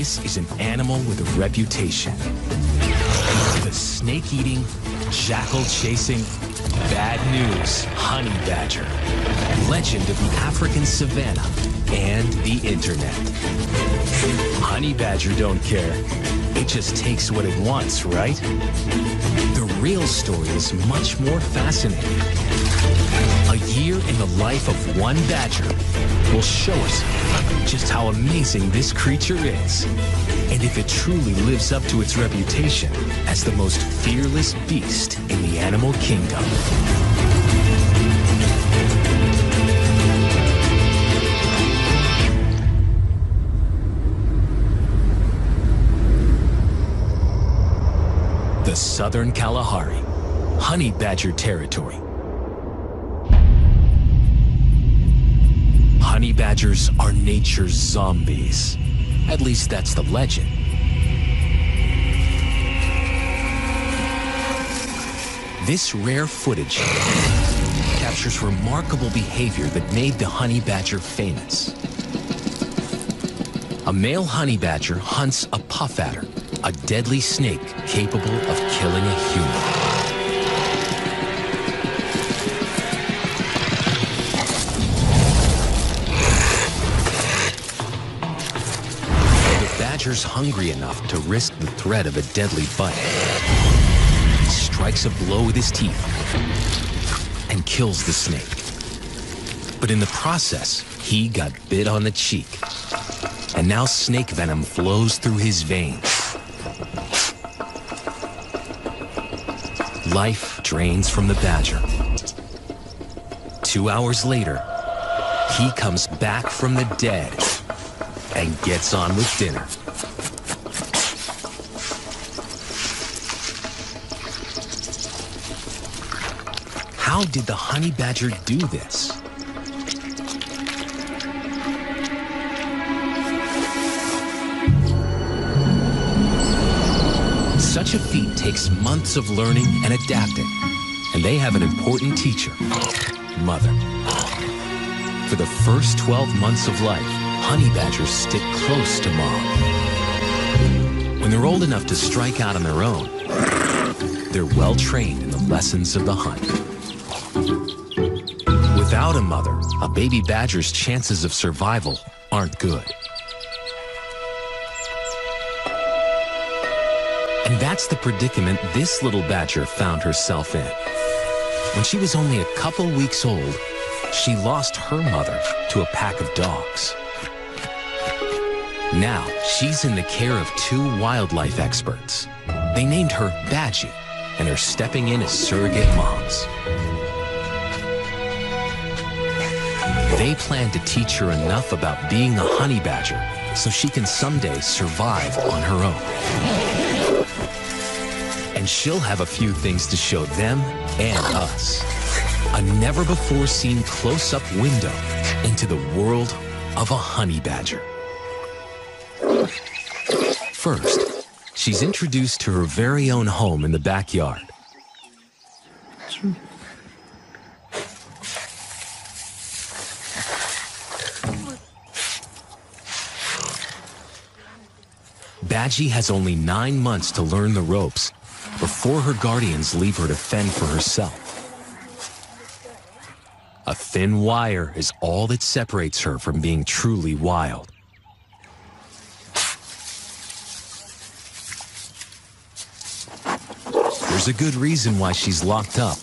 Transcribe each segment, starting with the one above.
This is an animal with a reputation. The snake-eating, jackal-chasing, bad news honey badger. Legend of the African savanna and the internet. Honey badger don't care. It just takes what it wants, right? The real story is much more fascinating. A year in the life of one badger will show us just how amazing this creature is, and if it truly lives up to its reputation as the most fearless beast in the animal kingdom. The Southern Kalahari, honey badger territory. Honey badgers are nature's zombies. At least that's the legend. This rare footage captures remarkable behavior that made the honey badger famous. A male honey badger hunts a puff adder, a deadly snake capable of killing a human. Badger's hungry enough to risk the threat of a deadly bite. He strikes a blow with his teeth and kills the snake. But in the process, he got bit on the cheek. And now snake venom flows through his veins. Life drains from the badger. 2 hours later, he comes back from the dead and gets on with dinner. How did the honey badger do this? Such a feat takes months of learning and adapting, and they have an important teacher, mother. For the first 12 months of life, honey badgers stick close to mom. When they're old enough to strike out on their own, they're well trained in the lessons of the hunt. Without a mother, a baby badger's chances of survival aren't good. And that's the predicament this little badger found herself in. When she was only a couple weeks old, she lost her mother to a pack of dogs. Now, she's in the care of 2 wildlife experts. They named her Badgie and are stepping in as surrogate moms. They plan to teach her enough about being a honey badger so she can someday survive on her own. And she'll have a few things to show them and us. A never-before-seen close-up window into the world of a honey badger. First, she's introduced to her very own home in the backyard. Badgie has only 9 months to learn the ropes before her guardians leave her to fend for herself. A thin wire is all that separates her from being truly wild. There's a good reason why she's locked up.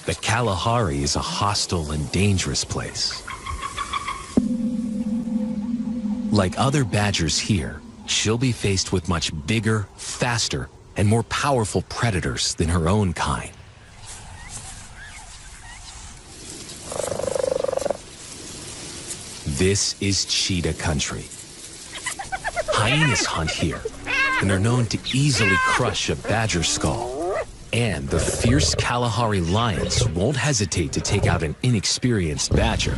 The Kalahari is a hostile and dangerous place. Like other badgers here, she'll be faced with much bigger, faster, and more powerful predators than her own kind. This is cheetah country. Hyenas hunt here, and are known to easily crush a badger skull. And the fierce Kalahari lions won't hesitate to take out an inexperienced badger.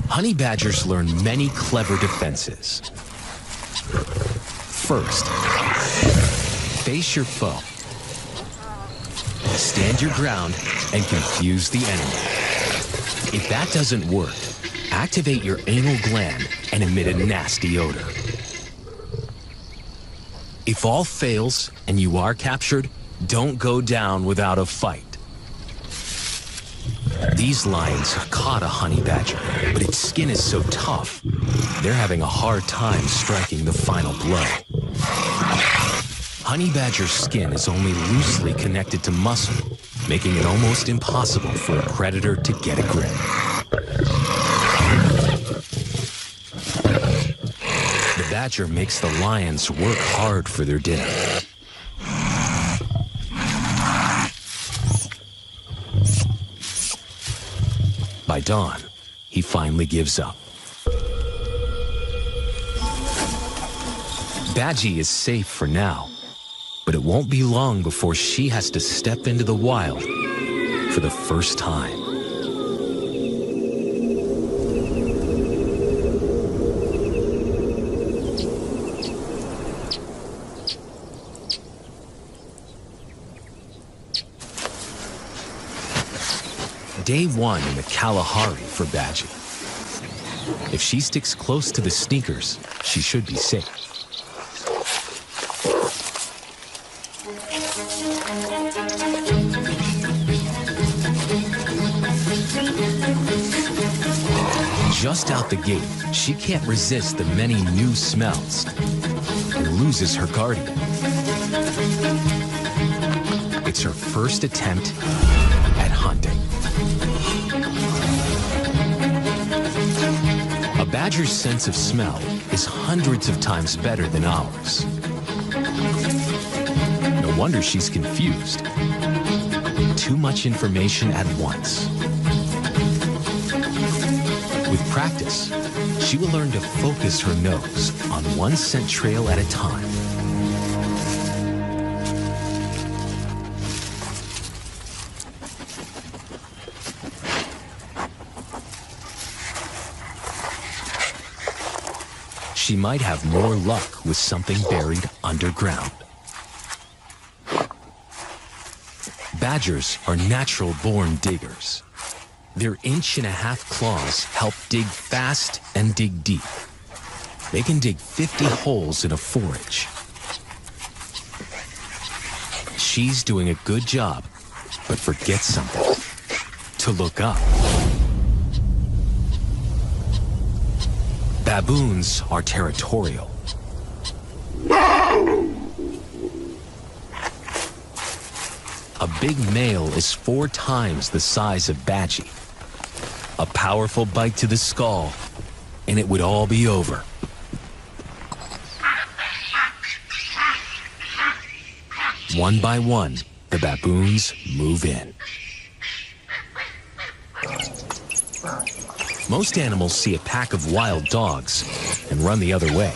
Honey badgers learn many clever defenses. First, face your foe. Stand your ground and confuse the enemy. If that doesn't work, activate your anal gland and emit a nasty odor. If all fails and you are captured, don't go down without a fight. These lions have caught a honey badger, but its skin is so tough, they're having a hard time striking the final blow. Honey badger's skin is only loosely connected to muscle, making it almost impossible for a predator to get a grip. The badger makes the lions work hard for their dinner. By dawn, he finally gives up. Badgie is safe for now, but it won't be long before she has to step into the wild for the first time. Day one in the Kalahari for Badgie. If she sticks close to the sneakers, she should be safe. Just out the gate, she can't resist the many new smells and loses her guardian. It's her first attempt at hunting. A badger's sense of smell is hundreds of times better than ours. No wonder she's confused. Too much information at once. With practice, she will learn to focus her nose on one scent trail at a time. She might have more luck with something buried underground. Badgers are natural-born diggers. Their inch-and-a-half claws help dig fast and dig deep. They can dig 50 holes in a forage. She's doing a good job, but forgets something: to look up. Baboons are territorial. A big male is 4 times the size of Badgie. A powerful bite to the skull, and it would all be over. One by one, the baboons move in. Most animals see a pack of wild dogs and run the other way.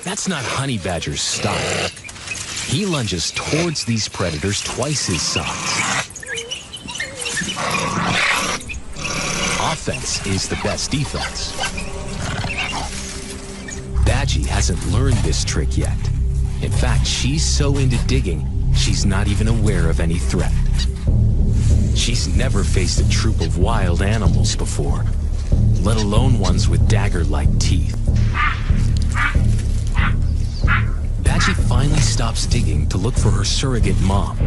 That's not Honey Badger's style. He lunges towards these predators twice his size. Offense is the best defense. Badgie hasn't learned this trick yet. In fact, she's so into digging, she's not even aware of any threat. She's never faced a troop of wild animals before, let alone ones with dagger-like teeth. Badgie finally stops digging to look for her surrogate mom.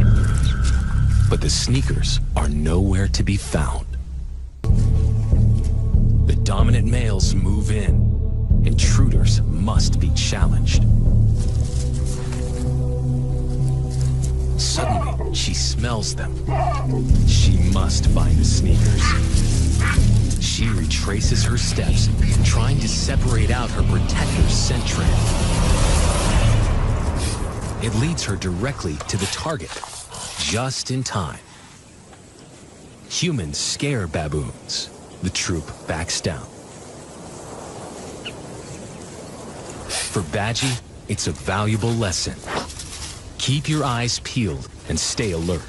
But the sneakers are nowhere to be found. The dominant males move in. Intruders must be challenged. Suddenly, she smells them. She must find the sneakers. She retraces her steps, trying to separate out her protector's scent trail. It leads her directly to the target, just in time. Humans scare baboons. The troop backs down. For Badgie, it's a valuable lesson. Keep your eyes peeled and stay alert.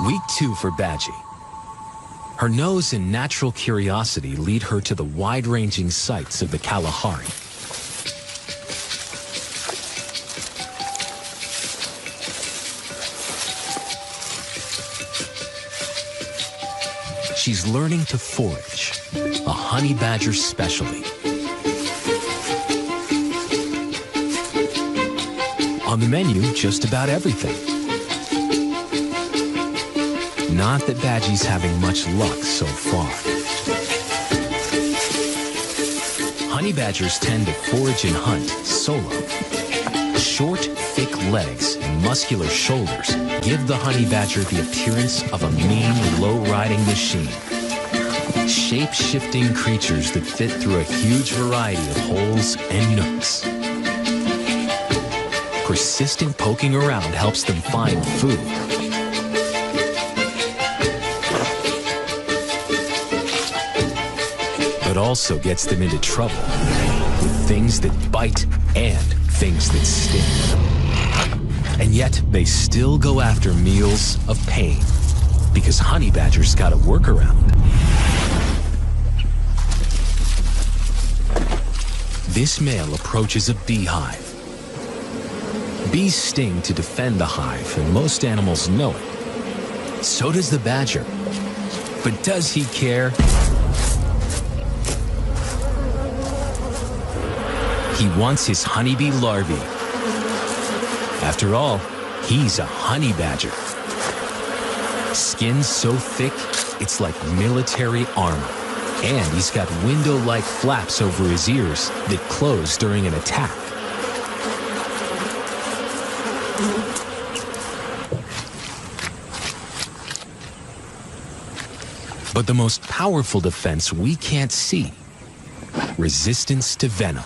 Week 2 for Badgie. Her nose and natural curiosity lead her to the wide-ranging sights of the Kalahari. she's learning to forage, a honey badger specialty. On the menu, just about everything. Not that Badgie's having much luck so far. Honey badgers tend to forage and hunt solo. Short, thick legs and muscular shoulders give the honey badger the appearance of a mean, low-riding machine. Shape-shifting creatures that fit through a huge variety of holes and nooks. Persistent poking around helps them find food. But also gets them into trouble with things that bite and things that sting. And yet they still go after meals of pain because honey badgers got a workaround. This male approaches a beehive. Bees sting to defend the hive, and most animals know it. So does the badger. But does he care? He wants his honeybee larvae. After all, he's a honey badger. Skin so thick, it's like military armor. And he's got window-like flaps over his ears that close during an attack. But the most powerful defense we can't see, resistance to venom.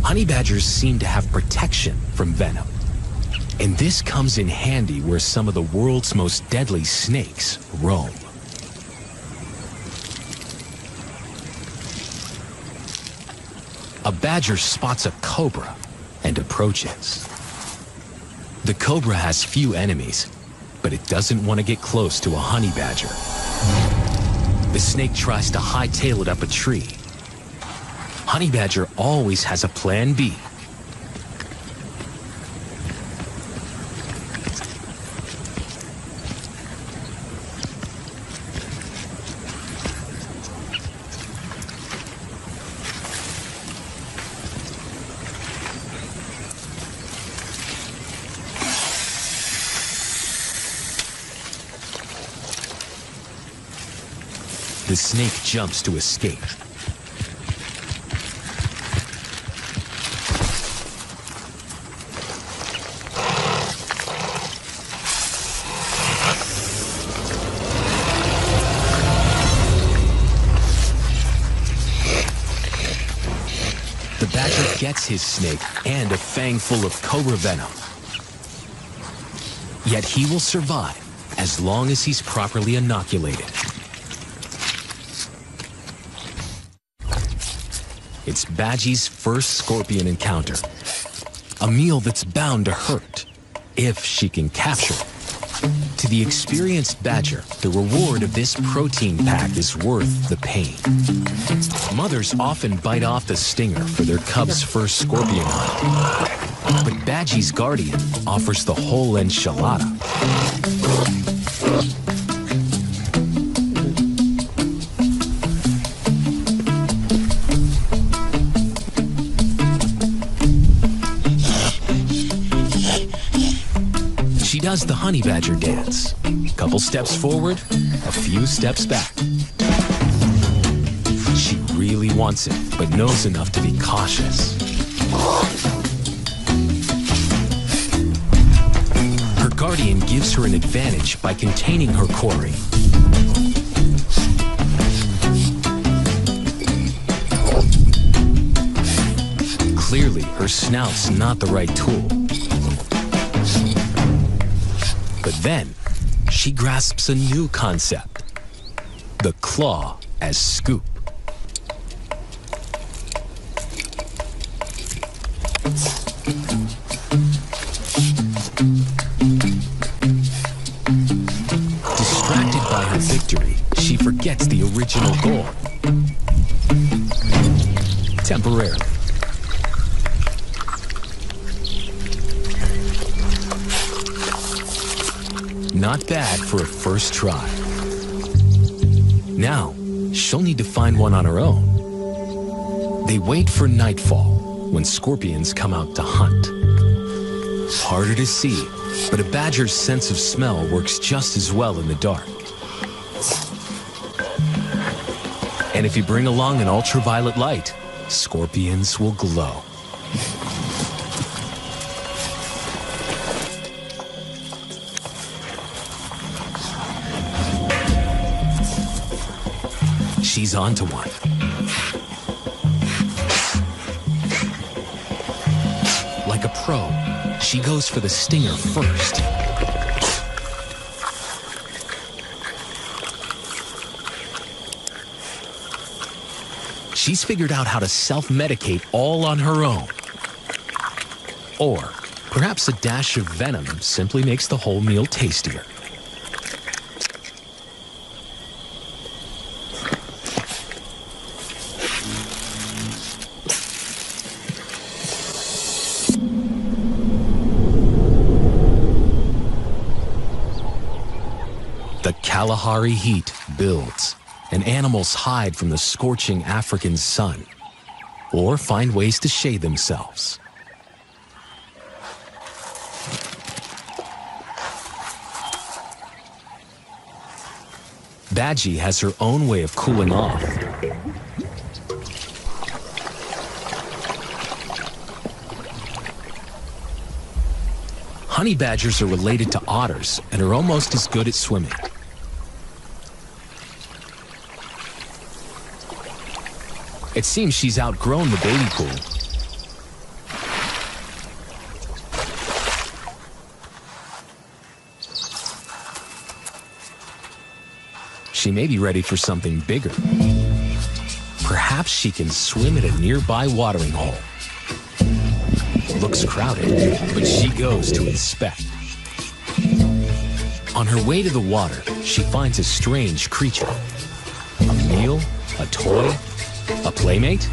Honey badgers seem to have protection from venom. And this comes in handy where some of the world's most deadly snakes roam. A badger spots a cobra and approaches. The cobra has few enemies, but it doesn't want to get close to a honey badger. The snake tries to hightail it up a tree. Honey badger always has a plan B. The snake jumps to escape. The badger gets his snake and a fang full of cobra venom. Yet he will survive as long as he's properly inoculated. It's Badgie's first scorpion encounter. A meal that's bound to hurt, if she can capture it. To the experienced badger, the reward of this protein pack is worth the pain. Mothers often bite off the stinger for their cub's first scorpion hunt. But Badgie's guardian offers the whole enchilada. She does the honey badger dance. Couple steps forward, a few steps back. She really wants it, but knows enough to be cautious. Her guardian gives her an advantage by containing her quarry. Clearly, her snout's not the right tool. But then, she grasps a new concept. The claw as scoop. Distracted by her victory, she forgets the original goal. Temporarily. Not bad for a first try. Now, she'll need to find one on her own. They wait for nightfall, when scorpions come out to hunt. Harder to see, but a badger's sense of smell works just as well in the dark. And if you bring along an ultraviolet light, scorpions will glow. She's onto one. Like a pro, she goes for the stinger first. She's figured out how to self-medicate all on her own. Or perhaps a dash of venom simply makes the whole meal tastier. The Kalahari heat builds, and animals hide from the scorching African sun, or find ways to shade themselves. Badgie has her own way of cooling off. Honey badgers are related to otters and are almost as good at swimming. It seems she's outgrown the baby pool. She may be ready for something bigger. Perhaps she can swim at a nearby watering hole. Looks crowded, but she goes to inspect. On her way to the water, she finds a strange creature. A meal, a toy, a playmate?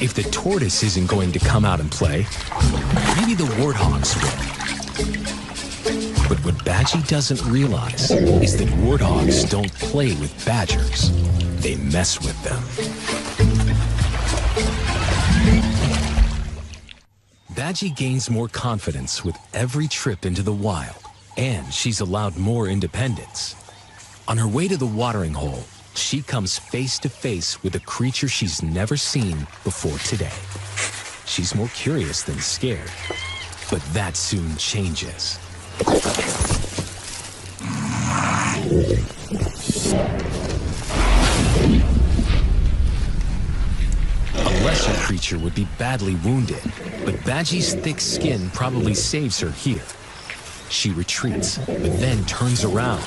If the tortoise isn't going to come out and play, maybe the warthogs will. But what Badgie doesn't realize is that warthogs don't play with badgers. They mess with them. Badgie gains more confidence with every trip into the wild, and she's allowed more independence. On her way to the watering hole, she comes face to face with a creature she's never seen before today. She's more curious than scared, but that soon changes. A lesser creature would be badly wounded, but Badgie's thick skin probably saves her here. She retreats, but then turns around.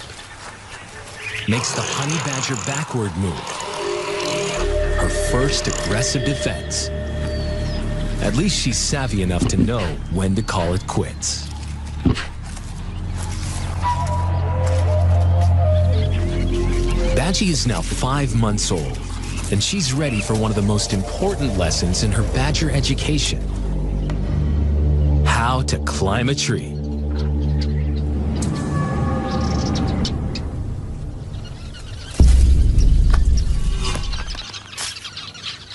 Makes the honey badger backward move. Her first aggressive defense. At least she's savvy enough to know when to call it quits. Badgie is now 5 months old, and she's ready for one of the most important lessons in her badger education. How to climb a tree.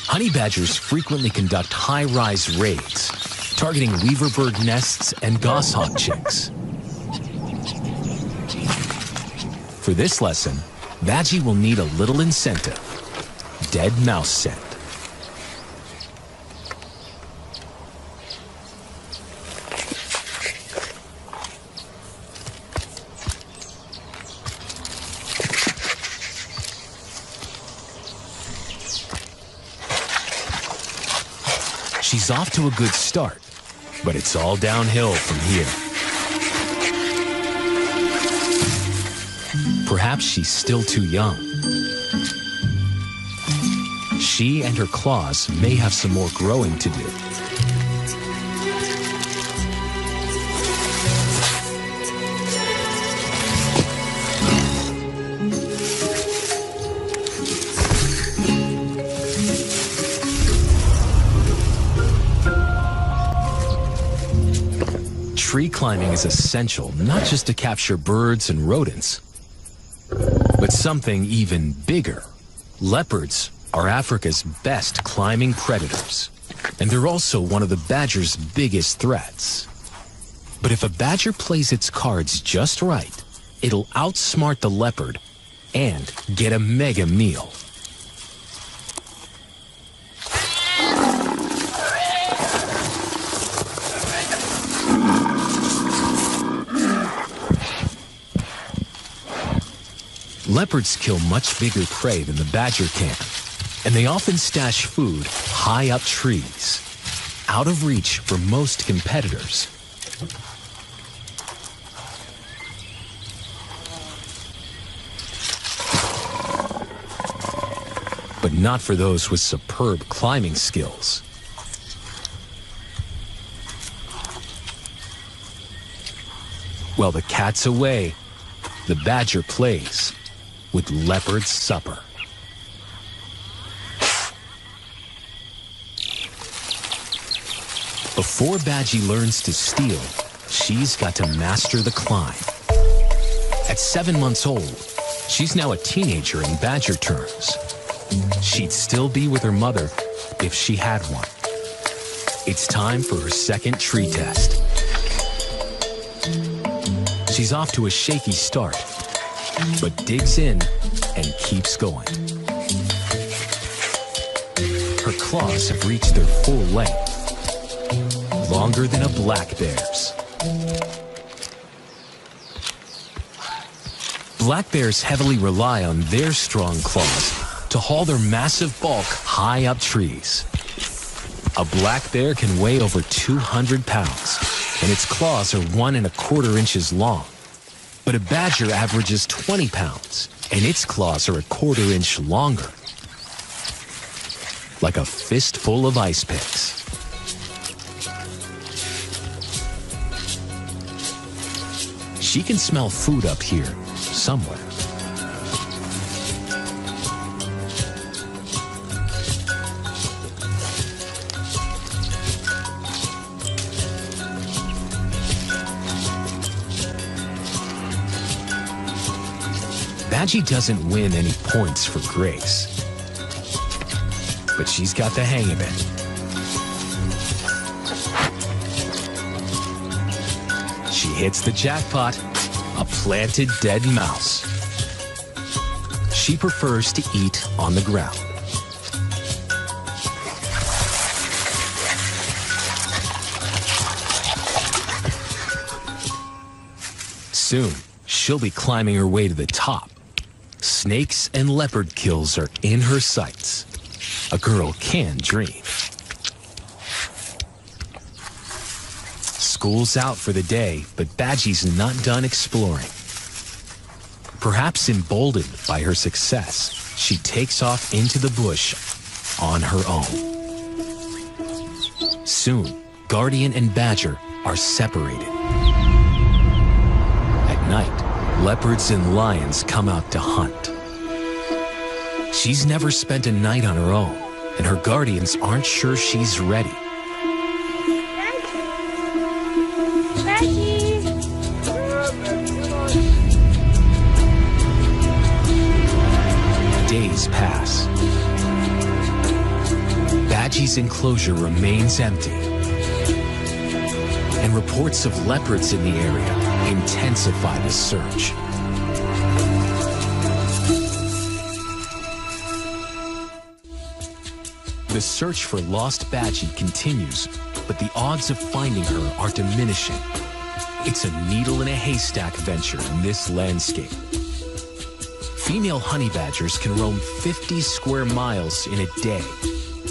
Honey badgers frequently conduct high-rise raids, targeting weaverbird nests and goshawk chicks. For this lesson, Badgie will need a little incentive: dead mouse scent. She's off to a good start, but it's all downhill from here. Perhaps she's still too young. She and her claws may have some more growing to do. Tree climbing is essential not just to capture birds and rodents, but something even bigger. Leopards are Africa's best climbing predators, and they're also one of the badger's biggest threats. But if a badger plays its cards just right, it'll outsmart the leopard and get a mega meal. Leopards kill much bigger prey than the badger can, and they often stash food high up trees, out of reach for most competitors. But not for those with superb climbing skills. While the cat's away, the badger plays with leopard's supper. Before Badgie learns to steal, she's got to master the climb. At 7 months old, she's now a teenager in badger terms. She'd still be with her mother if she had one. It's time for her second tree test. She's off to a shaky start, but digs in and keeps going. Her claws have reached their full length, longer than a black bear's. Black bears heavily rely on their strong claws to haul their massive bulk high up trees. A black bear can weigh over 200 pounds, and its claws are 1¼ inches long. But a badger averages 20 pounds, and its claws are 1/4 inch longer. Like a fistful of ice picks. She can smell food up here, somewhere. Badgie doesn't win any points for grace, but she's got the hang of it. She hits the jackpot, a planted dead mouse. She prefers to eat on the ground. Soon, she'll be climbing her way to the top. Snakes and leopard kills are in her sights. A girl can dream. School's out for the day, but Badgie's not done exploring. Perhaps emboldened by her success, she takes off into the bush on her own. Soon, Guardian and Badger are separated. At night, leopards and lions come out to hunt. She's never spent a night on her own, and her guardians aren't sure she's ready. Days pass. Badgie's enclosure remains empty, and reports of leopards in the area intensify the search. The search for lost Badgie continues, but the odds of finding her are diminishing. It's a needle in a haystack venture in this landscape. Female honey badgers can roam 50 square miles in a day.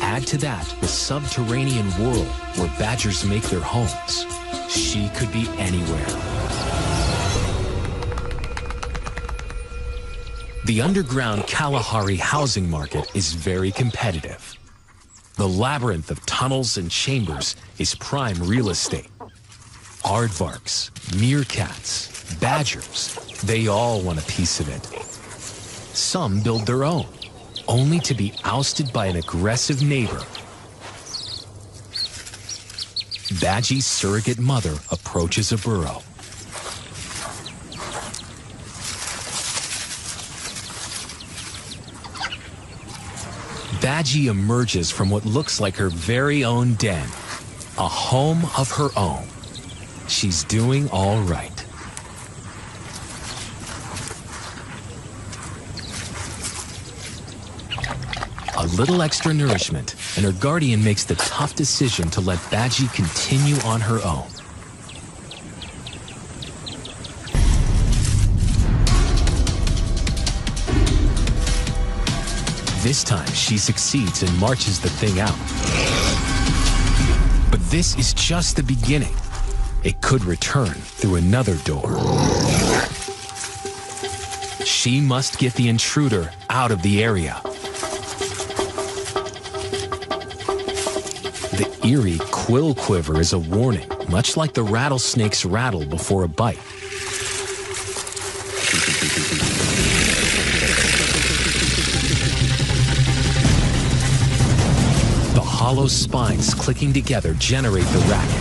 Add to that the subterranean world where badgers make their homes. She could be anywhere. The underground Kalahari housing market is very competitive. The labyrinth of tunnels and chambers is prime real estate. Aardvarks, meerkats, badgers, they all want a piece of it. Some build their own, only to be ousted by an aggressive neighbor. Badgie's surrogate mother approaches a burrow. Badgie emerges from what looks like her very own den, a home of her own. She's doing all right. A little extra nourishment, and her guardian makes the tough decision to let Badgie continue on her own. This time, she succeeds and marches the thing out. But this is just the beginning. It could return through another door. She must get the intruder out of the area. The eerie quill quiver is a warning, much like the rattlesnake's rattle before a bite. Hollow spines clicking together generate the racket.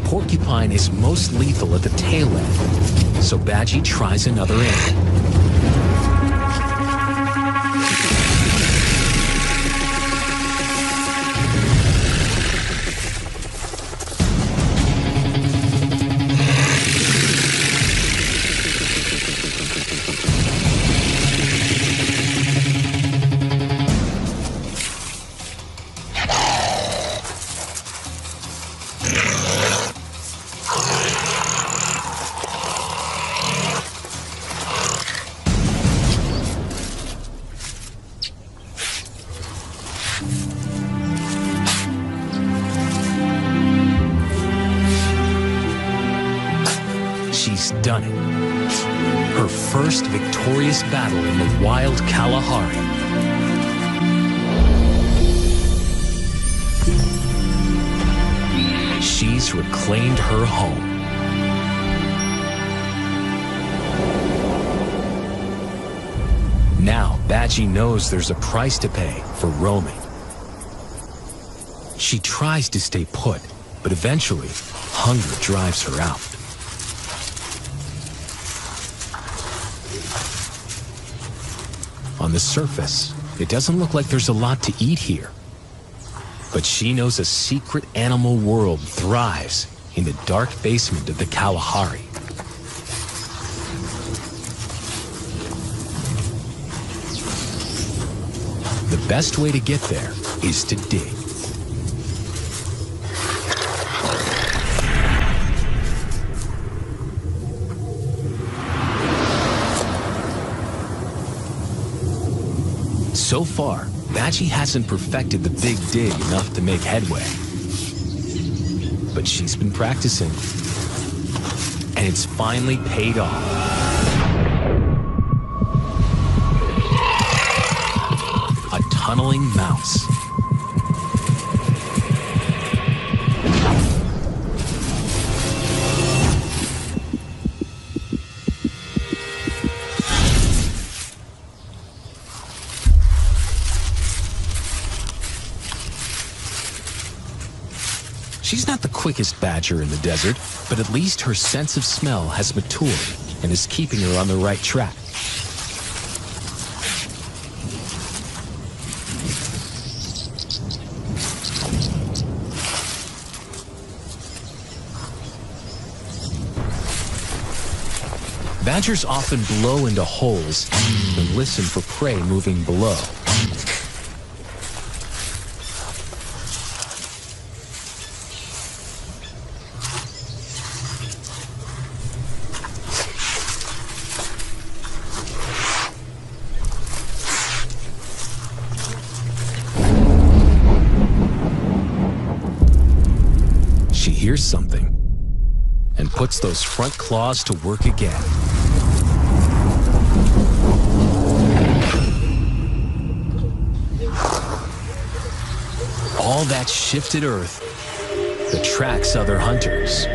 Porcupine is most lethal at the tail end, so Badgie tries another end. She's done it. Her first victorious battle in the wild Kalahari. She's reclaimed her home. Now, Badgie knows there's a price to pay for roaming. She tries to stay put, but eventually, hunger drives her out. On the surface, it doesn't look like there's a lot to eat here. But she knows a secret animal world thrives in the dark basement of the Kalahari. The best way to get there is to dig. So far, Badgie hasn't perfected the big dig enough to make headway. But she's been practicing, and it's finally paid off. A tunneling mouse. She's not the quickest badger in the desert, but at least her sense of smell has matured and is keeping her on the right track. Badgers often blow into holes and listen for prey moving below. She hears something and puts those front claws to work again. All that shifted earth attracts other hunters.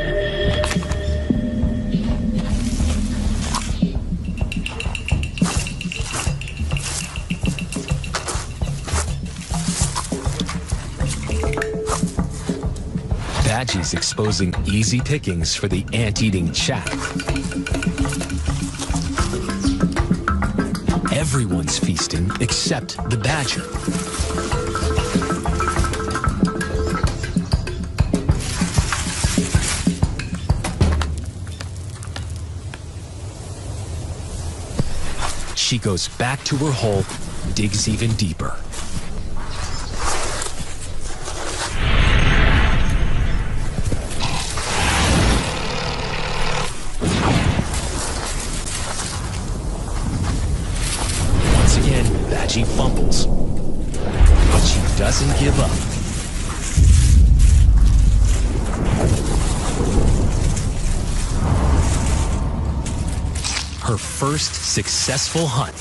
Badgie's exposing easy pickings for the ant-eating chaff. Everyone's feasting except the badger. She goes back to her hole, digs even deeper. Once again, Badgie fumbles, but she doesn't give up. Her first successful hunt.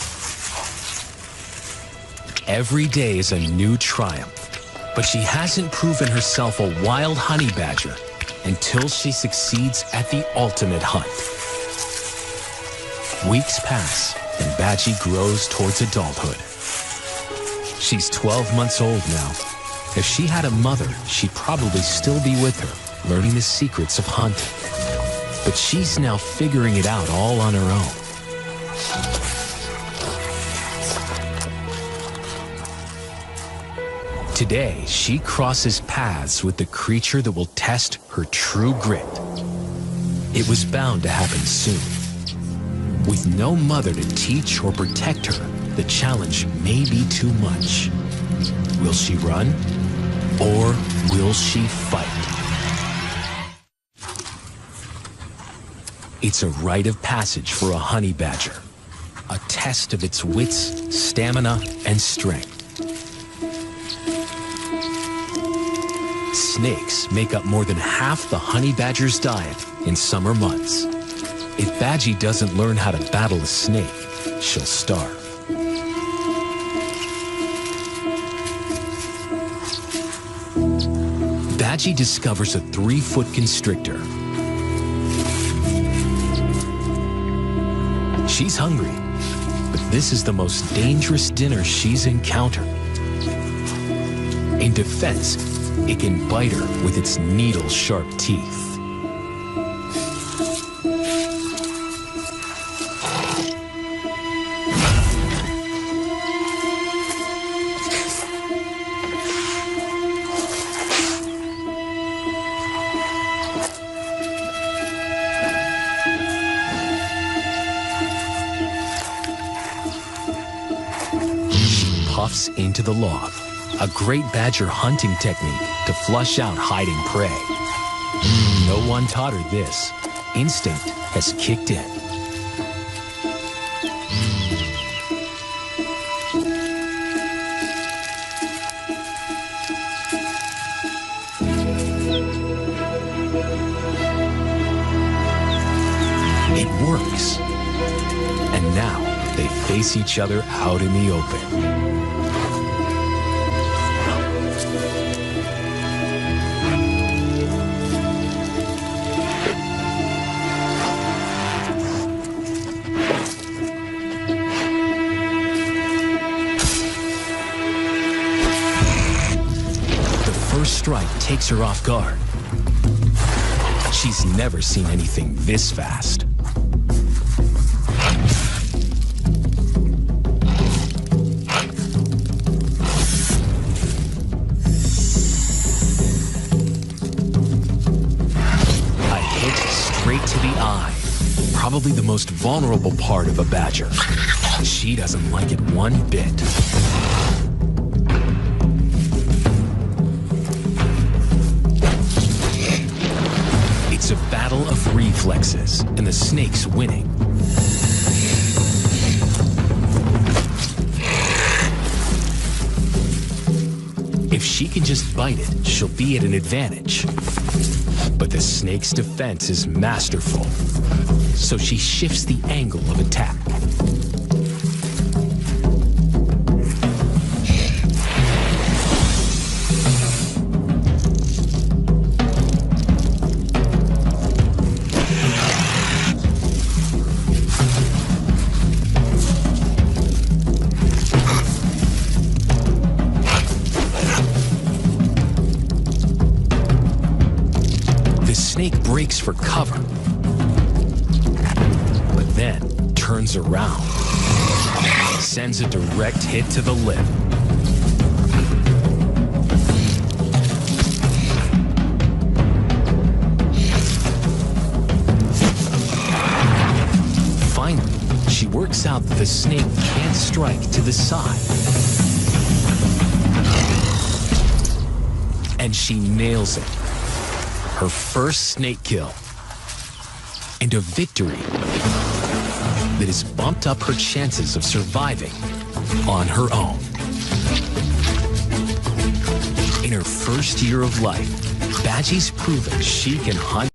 Every day is a new triumph, but she hasn't proven herself a wild honey badger until she succeeds at the ultimate hunt. Weeks pass, and Badgie grows towards adulthood. She's 12 months old now. If she had a mother, she'd probably still be with her, learning the secrets of hunting. But she's now figuring it out all on her own. Today, she crosses paths with the creature that will test her true grit. It was bound to happen soon. With no mother to teach or protect her, the challenge may be too much. Will she run, or will she fight? It's a rite of passage for a honey badger, a test of its wits, stamina, and strength. Snakes make up more than half the honey badger's diet in summer months. If Badgie doesn't learn how to battle a snake, she'll starve. Badgie discovers a 3-foot constrictor. She's hungry, but this is the most dangerous dinner she's encountered. In defense, it can bite her with its needle-sharp teeth. Puffs into the log, a great badger hunting technique to flush out hiding prey. No one taught her this. Instinct has kicked in. It works. And now they face each other out in the open. Strike takes her off guard. She's never seen anything this fast. A hit straight to the eye. probably the most vulnerable part of a badger. She doesn't like it one bit. It's a battle of reflexes, and the snake's winning. If she can just bite it, she'll be at an advantage. But the snake's defense is masterful, so she shifts the angle of attack. The snake breaks for cover, but then turns around, sends a direct hit to the lip. Finally, she works out that the snake can't strike to the side. And she nails it. Her first snake kill, and a victory that has bumped up her chances of surviving on her own. In her first year of life, Badgie's proven she can hunt